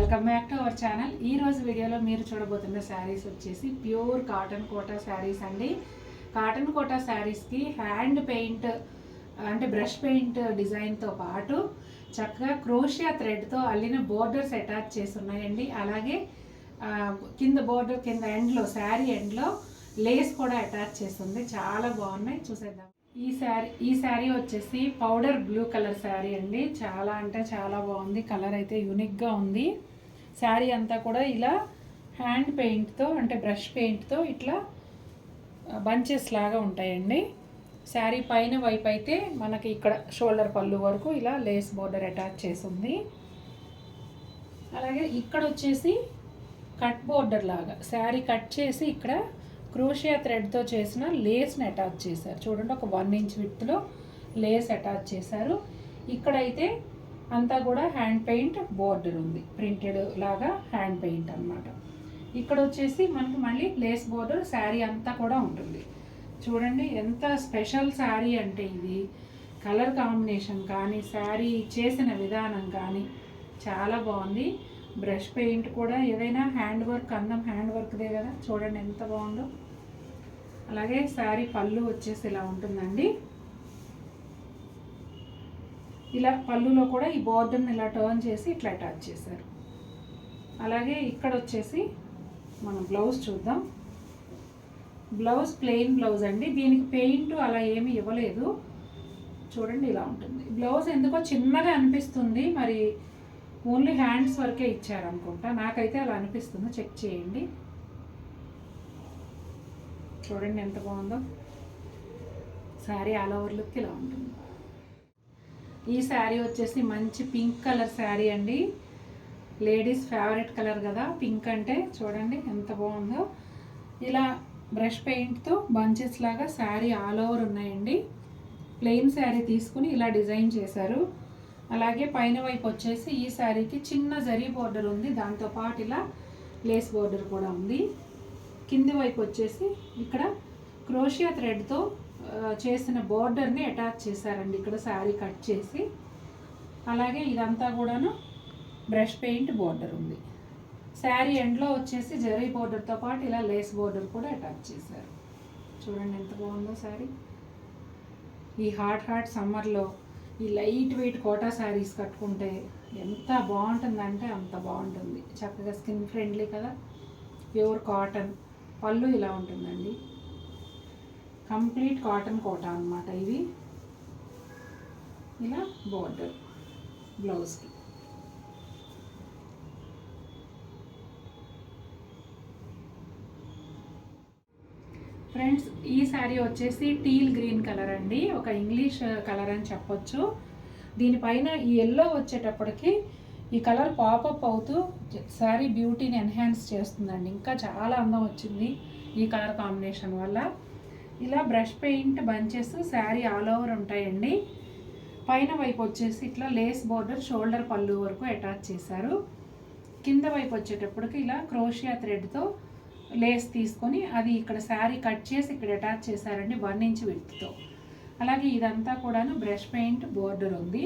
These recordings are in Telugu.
Welcome back to our channel. ఈ రోజు వీడియోలో మీరు చూడబోతున్న శారీస్ వచ్చేసి ప్యూర్ కాటన్ కోటా శారీస్ అండి. కాటన్ కోటా శారీస్కి హ్యాండ్ పెయింట్ అంటే బ్రష్ పెయింట్ డిజైన్తో పాటు చక్కగా క్రోషియా థ్రెడ్తో అల్లిన బోర్డర్స్ అటాచ్ చేసి ఉన్నాయండి. అలాగే కింద బోర్డర్ కింద ఎండ్లో శారీ ఎండ్లో లేస్ కూడా అటాచ్ చేస్తుంది. చాలా బాగున్నాయి, చూసేద్దాం. ఈ శారీ వచ్చేసి పౌడర్ బ్లూ కలర్ శారీ అండి. చాలా అంటే చాలా బాగుంది. కలర్ అయితే యూనిక్గా ఉంది. శారీ అంతా కూడా ఇలా హ్యాండ్ పెయింట్తో అంటే బ్రష్ పెయింట్తో ఇట్లా బంచెస్ లాగా ఉంటాయండి. శారీ పైన వైపు అయితే మనకి ఇక్కడ షోల్డర్ పళ్ళు వరకు ఇలా లేస్ బోర్డర్ అటాచ్ చేసి ఉంది. అలాగే ఇక్కడ వచ్చేసి కట్ బోర్డర్ లాగా శారీ కట్ చేసి ఇక్కడ క్రోషియా థ్రెడ్తో చేసిన లేస్ని అటాచ్ చేశారు. చూడండి, ఒక 1 ఇంచ్ విడ్త్లో లేస్ అటాచ్ చేశారు. ఇక్కడైతే అంతా కూడా హ్యాండ్ పెయింట్ బోర్డర్ ఉంది, ప్రింటెడ్ లాగా హ్యాండ్ పెయింట్ అన్నమాట. ఇక్కడ వచ్చేసి మనకి మళ్ళీ లేస్ బోర్డర్ శారీ అంతా కూడా ఉంటుంది. చూడండి ఎంత స్పెషల్ శారీ అంటే ఇది. కలర్ కాంబినేషన్ కానీ శారీ చేసిన విధానం కానీ చాలా బాగుంది. బ్రష్ పెయింట్ కూడా ఏదైనా హ్యాండ్ వర్క్, అందం హ్యాండ్ వర్క్దే కదా, చూడండి ఎంత బాగుందో. అలాగే శారీ పళ్ళు వచ్చేసి ఇలా ఉంటుందండి. ఇలా పళ్ళులో కూడా ఈ బోర్డర్ని ఇలా టర్న్ చేసి ఇట్లా అటాచ్ చేశారు. అలాగే ఇక్కడ వచ్చేసి మనం బ్లౌజ్ చూద్దాం. బ్లౌజ్ ప్లెయిన్ బ్లౌజ్ అండి. దీనికి పెయింట్ అలా ఏమీ ఇవ్వలేదు. చూడండి ఇలా ఉంటుంది. బ్లౌజ్ ఎందుకో చిన్నగా అనిపిస్తుంది, మరి ఓన్లీ హ్యాండ్స్ వరకే ఇచ్చారనుకుంటా, నాకైతే అలా అనిపిస్తుంది. చెక్ చేయండి. చూడండి ఎంత బాగుందో. శారీ ఆల్ ఓవర్ లుక్ ఇలా ఉంటుంది. ఈ శారీ వచ్చేసి మంచి పింక్ కలర్ శారీ అండి. లేడీస్ ఫేవరెట్ కలర్ కదా పింక్ అంటే. చూడండి ఎంత బాగుందో. ఇలా బ్రష్ పెయింట్తో బంచెస్ లాగా శారీ ఆల్ ఓవర్ ఉన్నాయండి. ప్లెయిన్ శారీ తీసుకుని ఇలా డిజైన్ చేశారు. అలాగే పైన వైపు వచ్చేసి ఈ శారీకి చిన్న జరీ బోర్డర్ ఉంది, దాంతోపాటు ఇలా లేస్ బోర్డర్ కూడా ఉంది. కింది వైపు వచ్చేసి ఇక్కడ క్రోషియా థ్రెడ్తో చేసిన బోర్డర్ని అటాచ్ చేశారండి ఇక్కడ శారీ కట్ చేసి. అలాగే ఇదంతా కూడాను బ్రష్ పెయింట్ బోర్డర్ ఉంది. శారీ ఎండ్లో వచ్చేసి జరీ బోర్డర్తో పాటు ఇలా లేస్ బోర్డర్ కూడా అటాచ్ చేశారు. చూడండి ఎంత బాగుందో శారీ. ఈ హాట్ సమ్మర్లో ఈ లైట్ వెయిట్ కోటా శారీస్ కట్టుకుంటే ఎంత బాగుంటుందంటే అంత బాగుంటుంది. చక్కగా స్కిన్ ఫ్రెండ్లీ కదా, ప్యూర్ కాటన్. పళ్ళు ఇలా ఉంటుందండి. కంప్లీట్ కాటన్ కోటా అన్నమాట ఇది. ఇలా బోర్డర్ బ్లౌజ్కి. ఫ్రెండ్స్, ఈ శారీ వచ్చేసి టీల్ గ్రీన్ కలర్ అండి. ఒక ఇంగ్లీష్ కలర్ అని చెప్పొచ్చు. దీనిపైన ఈ ఎల్లో వచ్చేటప్పటికి ఈ కలర్ పాపప్ అవుతూ శారీ బ్యూటీని ఎన్హాన్స్ చేస్తుందండి. ఇంకా చాలా అందం వచ్చింది ఈ కలర్ కాంబినేషన్ వల్ల. ఇలా brush paint bunches sari all over ఉంటాయండి. పైన వైపు వచ్చేసి ఇట్లా లేస్ బోర్డర్ షోల్డర్ పళ్ళు వరకు అటాచ్ చేశారు. కింద వైపు వచ్చేటప్పటికి ఇలా క్రోషియా థ్రెడ్తో లేస్ తీసుకొని అది ఇక్కడ శారీ కట్ చేసి ఇక్కడ అటాచ్ చేశారండి 1 ఇంచ్ విడ్త్తో. అలాగే ఇదంతా కూడాను బ్రష్ పెయింట్ బోర్డర్ ఉంది.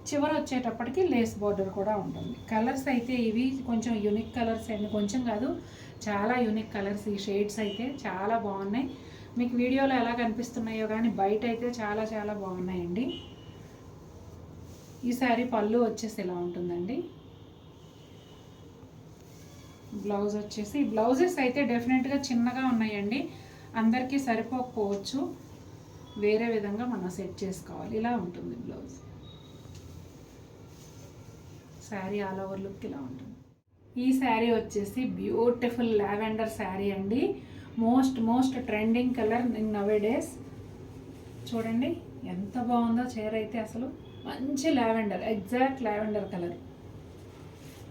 చివర వచ్చేటప్పటికి లేస్ బోర్డర్ కూడా ఉంటుంది. కలర్స్ అయితే ఇవి కొంచెం యూనిక్ కలర్స్ అండి. కొంచెం కాదు, చాలా యూనిక్ కలర్స్. ఈ షేడ్స్ అయితే చాలా బాగున్నాయి. మీకు వీడియోలో ఎలా కనిపిస్తున్నాయో కానీ బయట అయితే చాలా చాలా బాగున్నాయండి. ఈ శారీ పళ్ళు వచ్చేసి ఇలా ఉంటుందండి. బ్లౌజ్ వచ్చేసి బ్లౌజెస్ అయితే డెఫినెట్గా చిన్నగా ఉన్నాయండి, అందరికీ సరిపోకపోవచ్చు. వేరే విధంగా మనం సెట్ చేసుకోవాలి. ఇలా ఉంటుంది blouse. Sari all over look ఇలా ఉంటుంది. ఈ శారీ వచ్చేసి బ్యూటిఫుల్ లావెండర్ శారీ అండి. Most trending colour in nowadays. చూడండి ఎంత బాగుందో చీర అయితే. అసలు మంచి లావెండర్, ఎగ్జాక్ట్ లావెండర్ కలర్.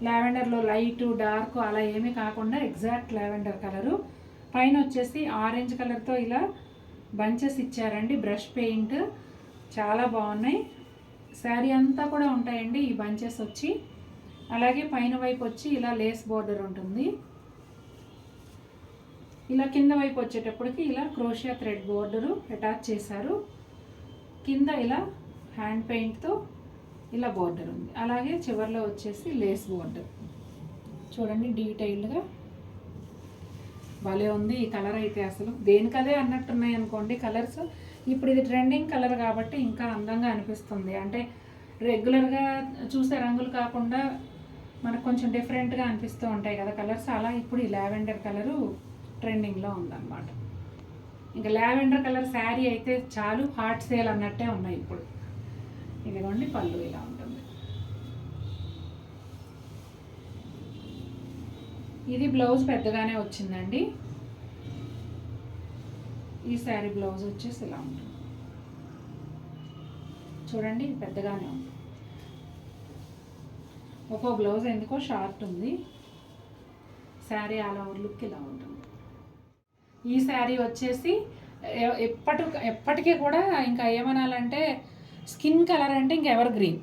లావెండర్లో లైటు డార్క్ అలా ఏమీ కాకుండా ఎగ్జాక్ట్ లావెండర్ కలరు. పైన వచ్చేసి ఆరెంజ్ కలర్తో ఇలా బంచెస్ ఇచ్చారండి, బ్రష్ పెయింట్. చాలా బాగున్నాయి. శారీ అంతా కూడా ఉంటాయండి ఈ బంచెస్ వచ్చి. అలాగే పైన వైపు వచ్చి ఇలా లేస్ బోర్డర్ ఉంటుంది. ఇలా కింద వైపు వచ్చేటప్పటికి ఇలా క్రోషియా థ్రెడ్ బోర్డరు అటాచ్ చేశారు. కింద ఇలా హ్యాండ్ పెయింట్తో ఇలా బోర్డర్ ఉంది. అలాగే చివర్లో వచ్చేసి లేస్ బోర్డర్ చూడండి, డీటెయిల్డ్గా భలే ఉంది. ఈ కలర్ అయితే అసలు దేనికదే అన్నట్టున్నాయి అనుకోండి కలర్స్. ఇప్పుడు ఇది ట్రెండింగ్ కలర్ కాబట్టి ఇంకా అందంగా అనిపిస్తుంది. అంటే రెగ్యులర్గా చూసే రంగులు కాకుండా మనకు కొంచెం డిఫరెంట్గా అనిపిస్తూ ఉంటాయి కదా కలర్స్. అలా ఇప్పుడు ఈ లావెండర్ కలరు ట్రెండింగ్లో ఉందన్నమాట. ఇంకా లావెండర్ కలర్ శారీ అయితే చాలు, హాట్ సేల్ అన్నట్టే ఉన్నాయి ఇప్పుడు. ఇదిగోండి పళ్ళు ఇలా ఉంటుంది. ఇది బ్లౌజ్ పెద్దగానే వచ్చిందండి. ఈ శారీ బ్లౌజ్ వచ్చేసి ఇలా ఉంటుంది చూడండి, పెద్దగానే ఉంది. ఒక్కో బ్లౌజ్ ఎందుకో షార్ట్ ఉంది. శారీ ఆల్ ఓవర్ లుక్ ఇలా ఉంటుంది. ఈ శారీ వచ్చేసి ఎప్పటికీ కూడా ఇంకా ఏమనాలంటే స్కిన్ కలర్ అంటే ఇంక ఎవర్ గ్రీన్,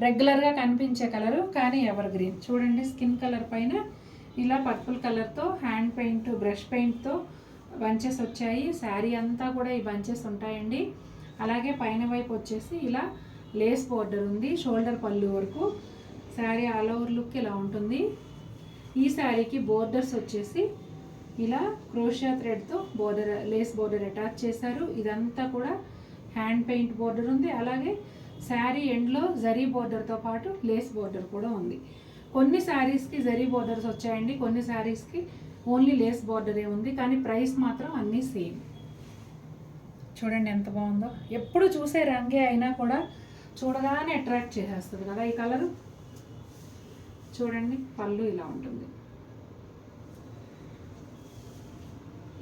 రెగ్యులర్గా కనిపించే కలరు కానీ ఎవర్ గ్రీన్. చూడండి స్కిన్ కలర్ పైన ఇలా పర్పుల్ కలర్తో హ్యాండ్ పెయింట్ బ్రష్ పెయింట్తో బంచెస్ వచ్చాయి. శారీ అంతా కూడా ఈ బంచెస్ ఉంటాయండి. అలాగే పైన వైపు వచ్చేసి ఇలా లేస్ బోర్డర్ ఉంది షోల్డర్ పళ్ళు వరకు. శారీ ఆల్ ఓవర్ లుక్ ఇలా ఉంటుంది. ఈ శారీకి బోర్డర్స్ వచ్చేసి ఇలా క్రోషియా థ్రెడ్తో బోర్డర్ లేస్ బోర్డర్ అటాచ్ చేశారు. ఇదంతా కూడా హ్యాండ్ పెయింట్ బోర్డర్ ఉంది. అలాగే శారీ ఎండ్లో జరీ బోర్డర్తో పాటు లేస్ బోర్డర్ కూడా ఉంది. కొన్ని శారీస్కి జరీ బోర్డర్స్ వచ్చాయండి, కొన్ని శారీస్కి ఓన్లీ లేస్ బోర్డరే ఉంది. కానీ ప్రైస్ మాత్రం అన్నీ సేమ్. చూడండి ఎంత బాగుందో. ఎప్పుడు చూసే రంగే అయినా కూడా చూడగానే అట్రాక్ట్ చేసేస్తుంది కదా ఈ కలరు. చూడండి పళ్ళు ఇలా ఉంటుంది.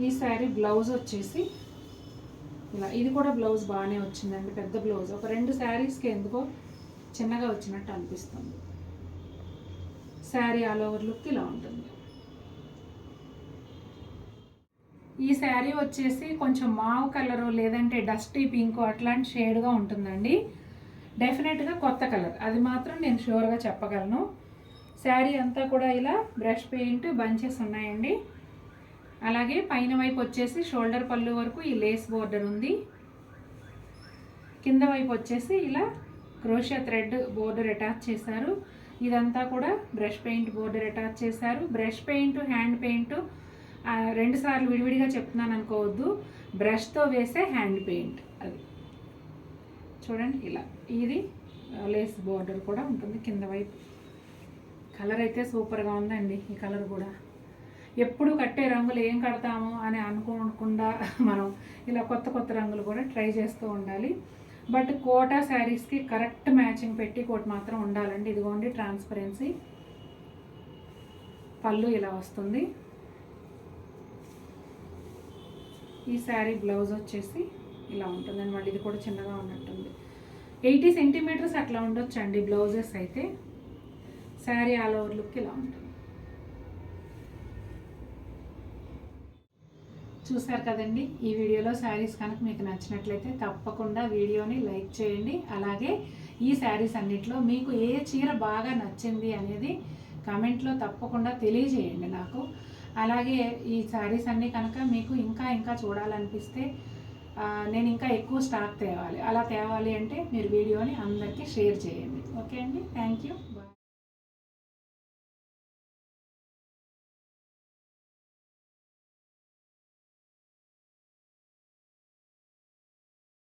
ఈ శారీ బ్లౌజ్ వచ్చేసి ఇలా, ఇది కూడా బ్లౌజ్ బాగానే వచ్చిందండి, పెద్ద బ్లౌజ్. ఒక 2 శారీస్కి ఎందుకో చిన్నగా వచ్చినట్టు అనిపిస్తుంది. శారీ ఆల్ ఓవర్ లుక్ ఇలా ఉంటుంది. ఈ శారీ వచ్చేసి కొంచెం మావ్ కలరు లేదంటే డస్టీ పింక్ అట్లాంటి షేడ్గా ఉంటుందండి. డెఫినెట్గా కొత్త కలర్, అది మాత్రం నేను షూర్గా చెప్పగలను. శారీ అంతా కూడా ఇలా బ్రష్ పెయింట్ బంచెస్ ఉన్నాయండి. అలాగే పైన వైపు వచ్చేసి షోల్డర్ పళ్ళు వరకు ఈ లేస్ బోర్డర్ ఉంది. కింద వైపు వచ్చేసి ఇలా క్రోషియా థ్రెడ్ బోర్డర్ అటాచ్ చేశారు. ఇదంతా కూడా బ్రష్ పెయింట్ బోర్డర్ అటాచ్ చేశారు. బ్రష్ పెయింట్ హ్యాండ్ పెయింట్ 2 సార్లు విడివిడిగా చెప్తున్నాను అనుకోవద్దు, బ్రష్తో వేసే హ్యాండ్ పెయింట్ అది. చూడండి ఇలా, ఇది లేస్ బోర్డర్ కూడా ఉంటుంది కింద వైపు. కలర్ అయితే సూపర్గా ఉందండి. ఈ కలర్ కూడా ఎప్పుడు కట్టే రంగులు ఏం కడతాము అని అనుకోకుండా మనం ఇలా కొత్త కొత్త రంగులు కూడా ట్రై చేస్తూ ఉండాలి. బట్ కోటా శారీస్కి కరెక్ట్ మ్యాచింగ్ పెట్టి కోట్ మాత్రం ఉండాలండి. ఇదిగోండి ట్రాన్స్పరెన్సీ. పళ్ళు ఇలా వస్తుంది. ఈ శారీ బ్లౌజ్ వచ్చేసి ఇలా ఉంటుందండి. మళ్ళీ ఇది కూడా చిన్నగా ఉన్నట్టుంది. 80 సెంటీమీటర్స్ అట్లా ఉండొచ్చు అండి బ్లౌజెస్ అయితే. శారీ ఆల్ ఓవర్ లుక్ ఇలా ఉంటుంది. చూసారు కదండి. ఈ వీడియోలో శారీస్ కనుక మీకు నచ్చినట్లయితే తప్పకుండా వీడియోని లైక్ చేయండి. అలాగే ఈ శారీస్ అన్నిట్లో మీకు ఏ చీర బాగా నచ్చింది అనేది కామెంట్లో తప్పకుండా తెలియజేయండి నాకు. అలాగే ఈ శారీస్ అన్నీ కనుక మీకు ఇంకా చూడాలనిపిస్తే నేను ఇంకా ఎక్కువ స్టాక్ తేవాలి. అలా తేవాలి అంటే మీరు వీడియోని అందరికీ షేర్ చేయండి. ఓకే అండి, థ్యాంక్ యూ.